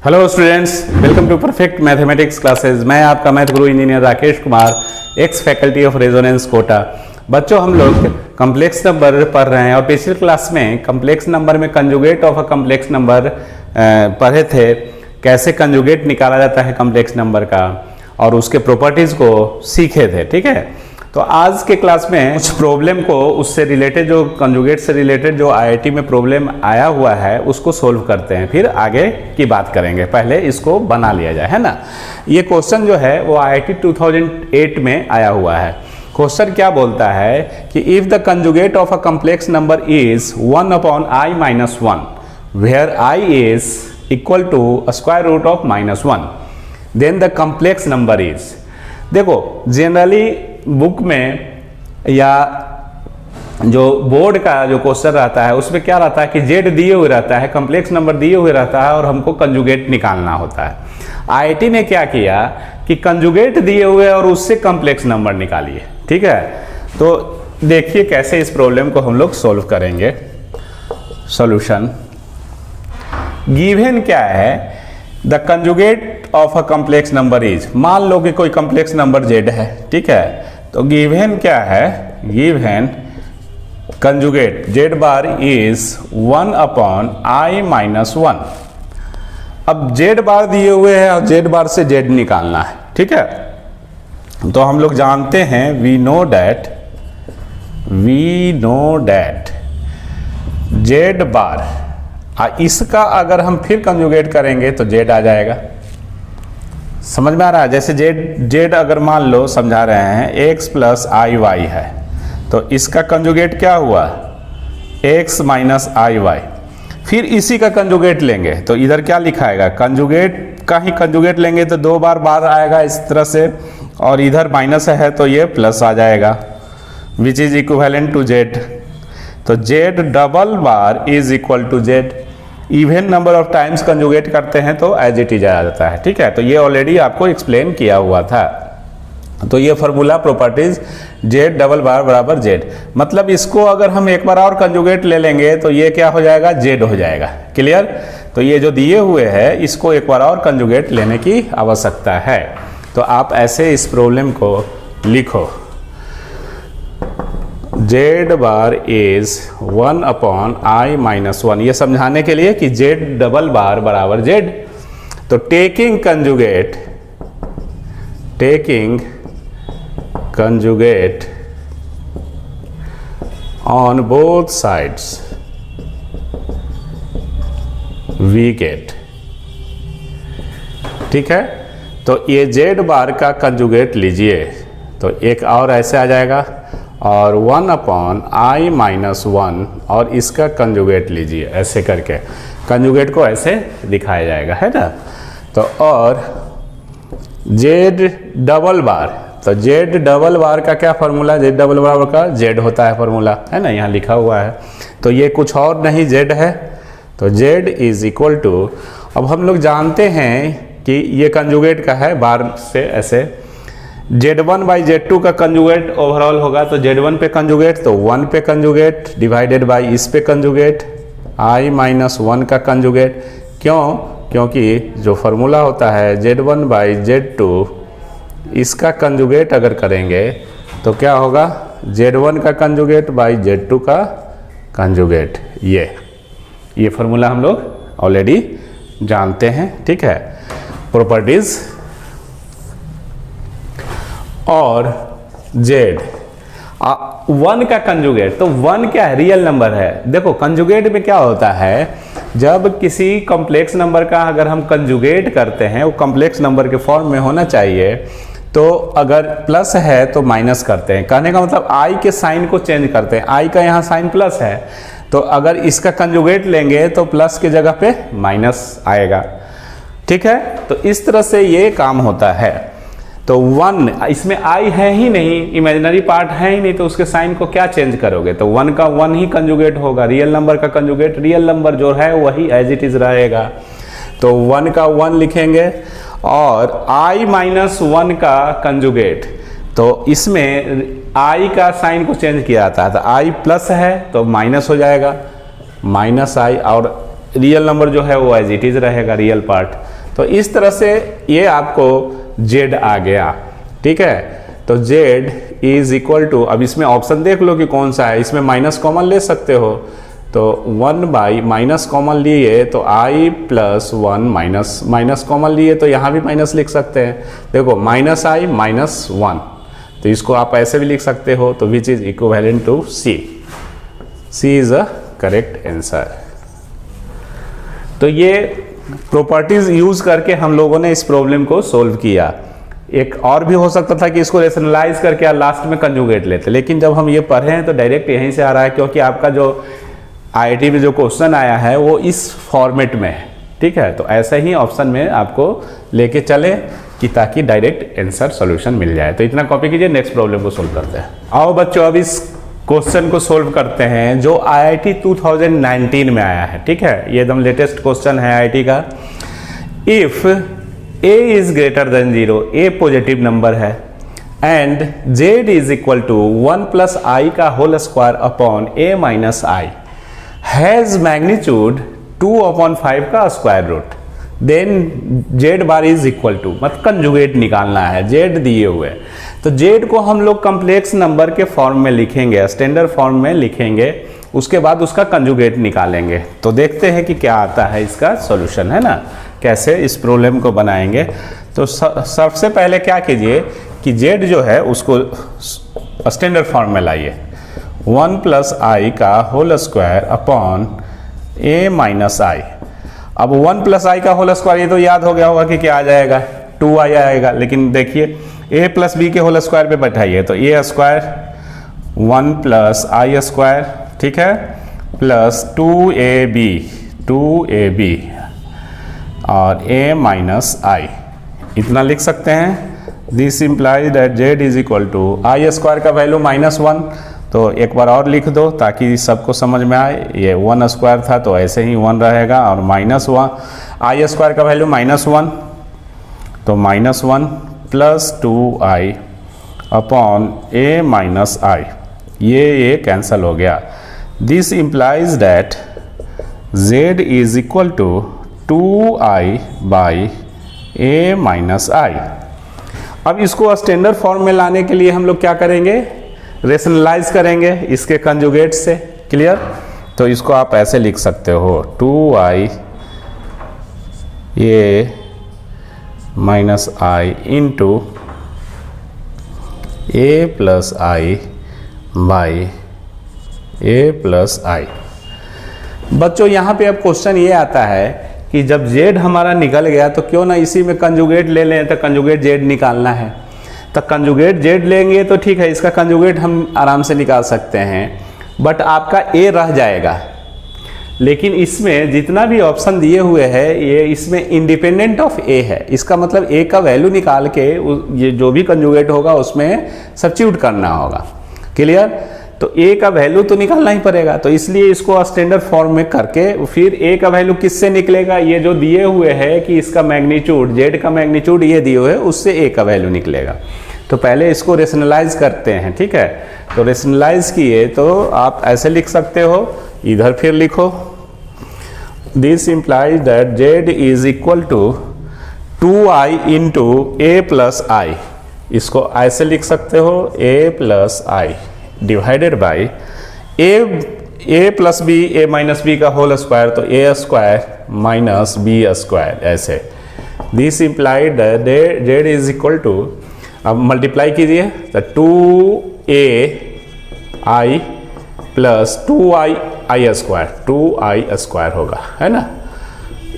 Hello students, welcome to perfect mathematics classes. मैं आपका math guru engineer Rakesh Kumar, ex faculty of Resonance Kota. बच्चों, हम लोग कॉम्प्लेक्स नंबर पढ़ रहे हैं और पिछले क्लास में कॉम्प्लेक्स नंबर में conjugate of a complex number पढ़े थे। कैसे कंजुगेट निकाला जाता है कॉम्प्लेक्स नंबर का और उसके प्रॉपर्टीज को सीखे थे। ठीक है, तो आज के क्लास में कुछ प्रॉब्लम को उससे रिलेटेड, जो कंजुगेट से रिलेटेड जो आईआईटी में प्रॉब्लम आया हुआ है उसको सोल्व करते हैं, फिर आगे की बात करेंगे। पहले इसको बना लिया जाए, है ना। ये क्वेश्चन जो है वो आईआईटी 2008 में आया हुआ है। क्वेश्चन क्या बोलता है कि if the conjugate of a complex number is 1/i-1 where i is equal to square root of -1 then the complex number is. देखो, जनरली बुक में या जो बोर्ड का जो क्वेश्चन रहता है उसमें क्या रहता है कि जेड दिए हुए रहता है, कॉम्प्लेक्स नंबर दिए हुए रहता है और हमको कंजुगेट निकालना होता है। आईआईटी ने क्या किया कि कंजुगेट दिए हुए और उससे कॉम्प्लेक्स नंबर निकालिए। ठीक है, तो देखिए कैसे इस प्रॉब्लम को हम लोग सोल्व करेंगे। सॉल्यूशन गिवन क्या है, the conjugate of a complex number is. मान लो कि कोई कॉम्प्लेक्स नंबर जेड है। ठीक है, तो गिवन क्या है, given conjugate Z bar is 1/i-1। अब जेड बार दिए हुए हैं और जेड बार से जेड निकालना है। ठीक है, तो हम लोग जानते हैं वी नो डैट जेड बार, इसका अगर हम फिर कंजुगेट करेंगे तो जेड आ जाएगा। समझ में आ रहा है। जैसे जेड अगर मान लो समझा रहे हैं x + iy है, तो इसका कंजुगेट क्या हुआ, x - iy। फिर इसी का कंजुगेट लेंगे तो इधर क्या लिखाएगा, कंजुगेट का ही कंजुगेट लेंगे तो दो बार आएगा इस तरह से, और इधर माइनस है तो ये प्लस आ जाएगा, which is equivalent to Z. तो Z double bar is equal to Z. Even number of times conjugate करते हैं तो एज इट इज आ जाता है। ठीक है, तो ये ऑलरेडी आपको एक्सप्लेन किया हुआ था। तो ये फार्मूला प्रॉपर्टीज जेड डबल बार बराबर जेड, मतलब इसको अगर हम एक बार और कंजुगेट ले लेंगे तो ये क्या हो जाएगा, जेड हो जाएगा। क्लियर। तो ये जो दिए हुए हैं इसको एक बार और कंजुगेट लेने की आवश्यकता है। तो आप ऐसे इस प्रॉब्लम को लिखो, जेड बार इज 1/i-1। ये समझाने के लिए कि जेड डबल बार बराबर जेड। तो taking conjugate on both sides we get. ठीक है, तो ये जेड बार का कंजुगेट लीजिए तो एक और ऐसे आ जाएगा, और 1/i-1 और इसका कंजुगेट लीजिए। ऐसे करके कंजुगेट को ऐसे दिखाया जाएगा, है ना। तो और जेड डबल बार, तो जेड डबल बार का क्या फार्मूला, जेड डबल बार का जेड होता है फार्मूला, है ना, यहाँ लिखा हुआ है। तो ये कुछ और नहीं जेड है, तो जेड इज इक्वल टू, अब हम लोग जानते हैं कि ये कंजुगेट का है बार से ऐसे, Z1/Z2 का कंजुगेट ओवरऑल होगा, तो Z1 पे कंजुगेट तो 1 पे कंजुगेट डिवाइडेड बाय इस पे कंजुगेट i-1 का कंजुगेट। क्यों, क्योंकि जो फार्मूला होता है Z1/Z2, इसका कंजुगेट अगर करेंगे तो क्या होगा, Z1 का कंजुगेट बाय Z2 का कंजुगेट। ये फार्मूला हम लोग ऑलरेडी जानते हैं। ठीक है, प्रॉपर्टीज। और जेड 1 का कंजुगेट, तो 1 क्या है, रियल नंबर है। देखो कंजुगेट में क्या होता है, जब किसी कॉम्प्लेक्स नंबर का अगर हम कंजुगेट करते हैं, वो कॉम्प्लेक्स नंबर के फॉर्म में होना चाहिए, तो अगर प्लस है तो माइनस करते हैं। कहने का मतलब आई के साइन को चेंज करते हैं। आई का यहाँ साइन प्लस है, तो अगर इसका कंजुगेट लेंगे तो प्लस की जगह पे माइनस आएगा। ठीक है, तो इस तरह से ये काम होता है। तो 1, इसमें आई है ही नहीं, इमेजिनरी पार्ट है ही नहीं, तो उसके साइन को क्या चेंज करोगे, तो 1 का 1 ही कंजुगेट होगा। रियल नंबर का कंजुगेट, रियल नंबर जो है वही एज इट इज रहेगा। तो 1 का 1 लिखेंगे, और i-1 का कंजुगेट, तो इसमें i का साइन को चेंज किया जाता है। तो i प्लस है तो माइनस हो जाएगा, -i, और रियल नंबर जो है वो एज इट इज रहेगा, रियल पार्ट। तो इस तरह से ये आपको z आ गया, ठीक है। तो z इज इक्वल टू, अब इसमें ऑप्शन देख लो कि कौन सा है, इसमें माइनस कॉमन ले सकते हो, तो 1 बाई माइनस कॉमन लिए तो i प्लस 1 माइनस कॉमन लिए तो यहाँ भी माइनस लिख सकते हैं। देखो माइनस i माइनस 1, तो इसको आप ऐसे भी लिख सकते हो, तो which is equivalent to c is a correct answer. तो ये प्रॉपर्टीज यूज करके हम लोगों ने इस प्रॉब्लम को सोल्व किया। एक और भी हो सकता था कि इसको रेशनलाइज करके लास्ट में कंजुगेट लेते, लेकिन जब हम ये पढ़े हैं तो डायरेक्ट यहीं से आ रहा है, क्योंकि आपका जो IIT में जो क्वेश्चन आया है वो इस फॉर्मेट में है, ठीक है। तो ऐसा ही ऑप्शन में आपको लेके चले कि ताकि डायरेक्ट आंसर सॉल्यूशन मिल जाए। तो इतना कॉपी कीजिए, नेक्स्ट प्रॉब्लम को सोल्व करते हैं। आओ बच्चों अब इस क्वेश्चन को सोल्व करते हैं जो IIT 2019 में आया है, ठीक है। ये एकदम लेटेस्ट क्वेश्चन है IIT का। If a is greater than 0, a positive number है, and z is equal to 1 plus i का whole square upon a minus i has magnitude 2/5 का square root, then z bar is equal to, मतलब conjugate निकालना है, z दिए हुए। तो z को हम लोग कम्प्लेक्स नंबर के फॉर्म में लिखेंगे, स्टैंडर्ड फॉर्म में लिखेंगे, उसके बाद उसका कंजुगेट निकालेंगे। तो देखते हैं कि क्या आता है इसका सॉल्यूशन, है ना, कैसे इस प्रॉब्लम को बनाएंगे। तो सबसे पहले क्या कीजिए कि z जो है उसको स्टैंडर्ड फॉर्म में लाइए, 1 प्लस i का whole square upon a minus i। अब 1 प्लस i का होल स्क्वायर, ये तो याद हो गया होगा कि क्या आ जाएगा, 2i आएगा, लेकिन देखिए a प्लस b के होल स्क्वायर पे बैठाइए तो a square 1 plus i square, ठीक है, प्लस 2ab और a माइनस i, इतना लिख सकते हैं। This implies that z is equal to i square का वैल्यू -1, तो एक बार और लिख दो ताकि सबको समझ में आए। ये 1 स्क्वायर था तो ऐसे ही 1 रहेगा, और -1 i स्क्वायर का वैल्यू -1, तो -1 plus 2i upon a minus i, ये कैंसल हो गया। This implies that z is equal to 2i by a minus i। अब इसको स्टैंडर्ड फॉर्म में लाने के लिए हम लोग क्या करेंगे, रेशनलाइज करेंगे इसके कंजुगेट से, क्लियर। तो इसको आप ऐसे लिख सकते हो, 2i a minus i into a plus i by a plus i। बच्चों यहाँ पे अब क्वेश्चन ये आता है कि जब z हमारा निकल गया तो क्यों ना इसी में कंजुगेट ले लें, तो कंजुगेट z निकालना है, तो कंजुगेट z लेंगे तो ठीक है, इसका कंजुगेट हम आराम से निकाल सकते हैं, बट आपका a रह जाएगा। लेकिन इसमें जितना भी ऑप्शन दिए हुए हैं ये इसमें इंडिपेंडेंट ऑफ a है, इसका मतलब a का वैल्यू निकाल के ये जो भी कंजुगेट होगा उसमें सब्स्टिट्यूट करना होगा, क्लियर। तो a का वैल्यू तो निकालना ही पड़ेगा, तो इसलिए इसको स्टैंडर्ड फॉर्म में करके फिर a का वैल्यू किससे निकलेगा, ये जो दिए हुए हैं कि इसका मैग्नीट्यूड, z का मैग्नीट्यूड ये दिए हुए हैं, उससे a का वैल्यू निकलेगा। तो पहले इसको रेशनलाइज करते हैं, ठीक है। तो रेशनलाइज किए तो आप ऐसे लिख सकते हो, इधर फिर लिखो, this implies that z is equal to 2i into a plus i, इसको ऐसे लिख सकते हो, a plus i divided by a plus b, a minus b का होल स्क्वायर, तो a square minus b square, ऐसे। This implied that z is equal to, अब multiply कीजिए तो 2ai plus 2i square, 2i square होगा, है ना,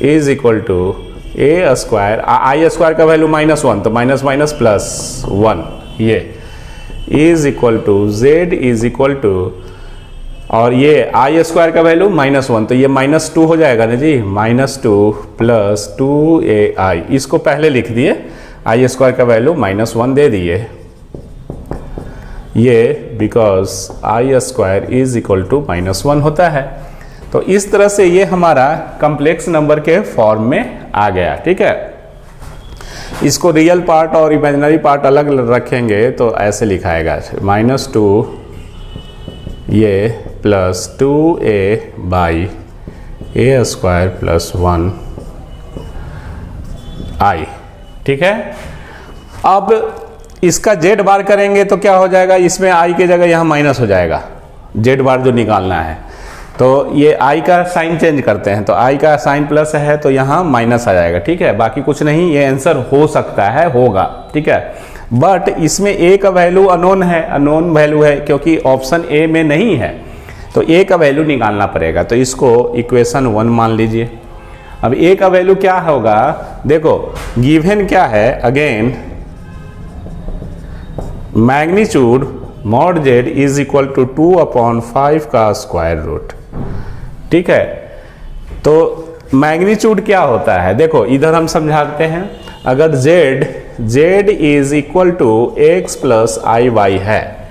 is equal to a square, i square का वैल्यू -1, तो माइनस माइनस प्लस 1, ये is equal to z is equal to, और ये i स्क्वायर का वैल्यू -1, तो ये -2 हो जाएगा ना जी, -2 प्लस 2ai, इसको पहले लिख दिए, i स्क्वायर का वैल्यू -1 दे दिए, ये because i square is equal to -1 होता है। तो इस तरह से ये हमारा कम्प्लेक्स नंबर के फॉर्म में आ गया, ठीक है। इसको रियल पार्ट और इमेजिनरी पार्ट अलग रखेंगे तो ऐसे लिखाएगा, -2 ये plus 2a by a square plus 1 आई, ठीक है। अब इसका जेड बार करेंगे तो क्या हो जाएगा, इसमें आई की जगह यहाँ माइनस हो जाएगा, जेड बार जो निकालना है। तो ये आई का साइन चेंज करते हैं, तो आई का साइन प्लस है तो यहाँ माइनस आ जाएगा, ठीक है। बाकी कुछ नहीं, ये आंसर हो सकता है, होगा, ठीक है। बट इसमें ए का वैल्यू अननोन है, अननोन वैल्यू है क्योंकि ऑप्शन ए में नहीं है, तो ए का वैल्यू निकालना पड़ेगा। तो इसको इक्वेशन 1 मान लीजिए। अब ए का वैल्यू क्या होगा, देखो गिवन क्या है, again magnitude mod z is equal to 2/5 का स्क्वायर रूट, ठीक है। तो मैग्नीट्यूड क्या होता है, देखो इधर हम समझाते हैं। अगर z is equal to x plus i y है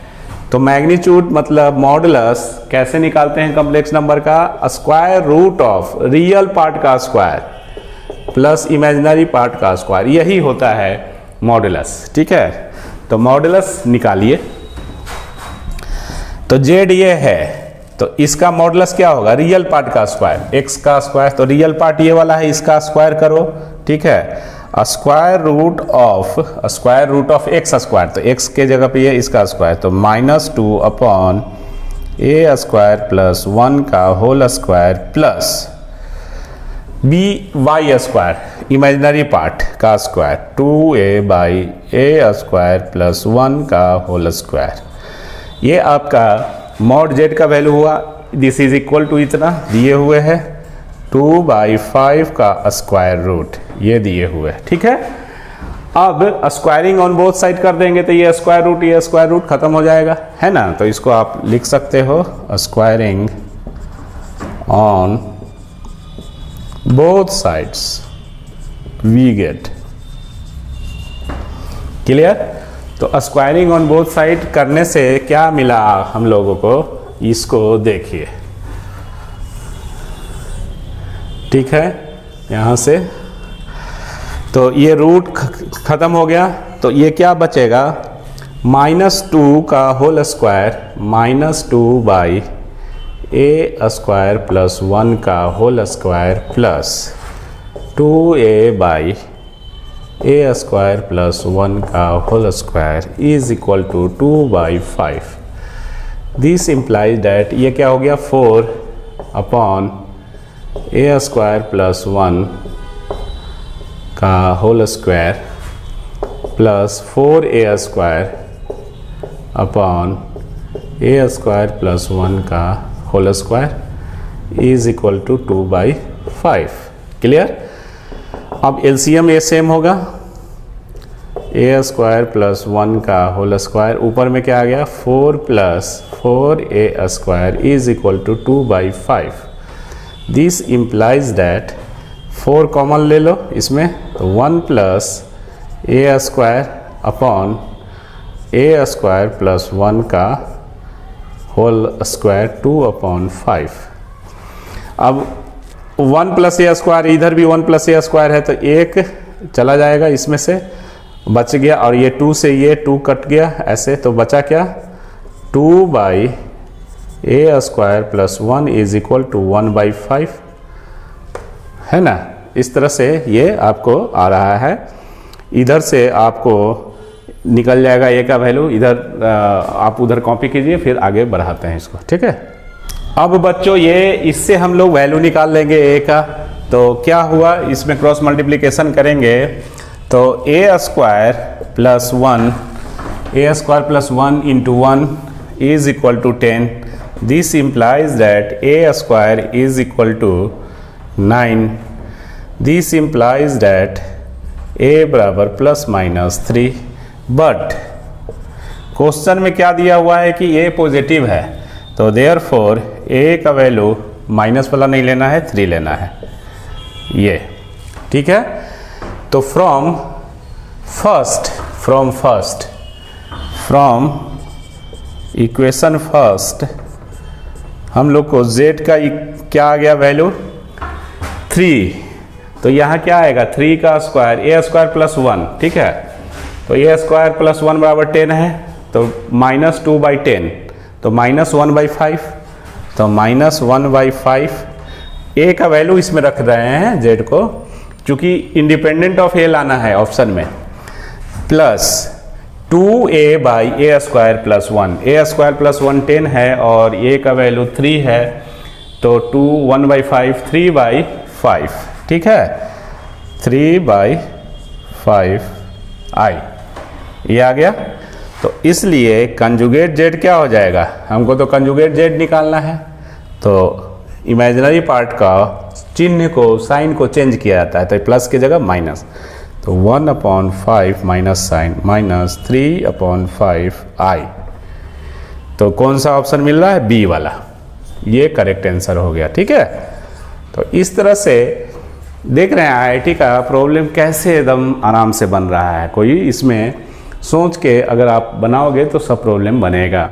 तो मैग्नीट्यूड मतलब मॉडुलस कैसे निकालते हैं कॉम्प्लेक्स नंबर का, square root of real part का स्क्वायर प्लस इमेजिनरी पार्ट का स्क्वायर, यही होता है मॉडुलस, ठीक है। तो मॉडुलस निकालिए। तो z ये है, तो इसका मॉडुलस क्या होगा, रियल पार्ट का स्क्वायर, x का स्क्वायर, तो रियल पार्ट ये वाला है, इसका स्क्वायर करो, ठीक है। Square root of x square, तो x के जगह पे ये इसका स्क्वायर, तो -2/a स्क्वायर प्लस 1 का whole square plus by square imaginary part का स्क्वायर 2a/a स्क्वायर प्लस 1 का होल स्क्वायर। ये आपका मॉड जेड का वैल्यू हुआ, दिस इज इक्वल टू इतना दिए हुए है 2/5 का स्क्वायर रूट, ये दिए हुए, ठीक है। अब स्क्वायरिंग ऑन बोथ साइड कर देंगे तो ये स्क्वायर रूट खत्म हो जाएगा, है ना। तो इसको आप लिख सकते हो squaring on both sides we get, clear. तो स्क्वायरिंग ऑन बोथ साइड करने से क्या मिला हम लोगों को, इसको देखिए, ठीक है। यहाँ से तो ये रूट खत्म हो गया, तो ये क्या बचेगा, -2 का whole square -2/a square plus 1 का whole square plus 2a/a square plus 1 का whole square is equal to 2/5। This implies that ये क्या हो गया, 4/a स्क्वायर प्लस 1 का whole square plus 4a square upon a square plus 1 का whole square is equal to 2/5, clear. अब LCM ये same होगा, a स्क्वायर प्लस 1 का होल स्क्वायर, ऊपर में क्या आ गया 4 + 4a square is equal to 2/5। This implies that 4 common ले लो इसमें, तो 1 + a square upon a square plus 1 का होल स्क्वायर 2/5। अब 1 + a स्क्वायर, इधर भी 1 + a स्क्वायर है तो एक चला जाएगा इसमें से, बच गया, और ये 2 से ये 2 कट गया ऐसे, तो बचा क्या 2/a square plus 1 is equal to 1/5, है ना। इस तरह से ये आपको आ रहा है, इधर से आपको निकल जाएगा a का वैल्यू, इधर आप उधर कॉपी कीजिए, फिर आगे बढ़ाते हैं इसको, ठीक है। अब बच्चों ये इससे हम लोग वैल्यू निकाल लेंगे a का, तो क्या हुआ, इसमें क्रॉस मल्टीप्लिकेशन करेंगे तो a square plus 1 into 1 is equal to 10। This implies that a square is equal to 9। This implies that a बराबर ±3। बट क्वेश्चन में क्या दिया हुआ है कि a पॉजिटिव है, तो देयरफॉर a का वैल्यू माइनस वाला नहीं लेना है, 3 लेना है, ये ठीक है। तो फ्रॉम इक्वेशन फर्स्ट हम लोग को z का क्या आ गया वैल्यू 3, तो यहाँ क्या आएगा 3 का स्क्वायर a स्क्वायर प्लस 1, ठीक है। तो a स्क्वायर प्लस 1 बराबर 10 है, तो -2/10, तो -1/5, तो -1/5 a का वैल्यू इसमें रख रहे हैं z को, चूंकि इंडिपेंडेंट ऑफ ए लाना है ऑप्शन में, plus 2a by A square plus 1, A square plus 1 10 है और ए का वैल्यू 3 है, तो 2 1/5 3/5, ठीक है, 3/5 i, ये आ गया। तो इसलिए कंजुगेट जेड क्या हो जाएगा, हमको तो कंजुगेट जेड निकालना है, तो इमेजिनरी पार्ट का चिन्ह को, साइन को चेंज किया जाता है, तो प्लस की जगह माइनस, तो 1/5 माइनस साइन माइनस 3/5 i। तो कौन सा ऑप्शन मिल रहा है, बी वाला, ये करेक्ट आंसर हो गया, ठीक है। तो इस तरह से देख रहे हैं आईआईटी का प्रॉब्लम कैसे एकदम आराम से बन रहा है, कोई इसमें सोच के अगर आप बनाओगे तो सब प्रॉब्लम बनेगा।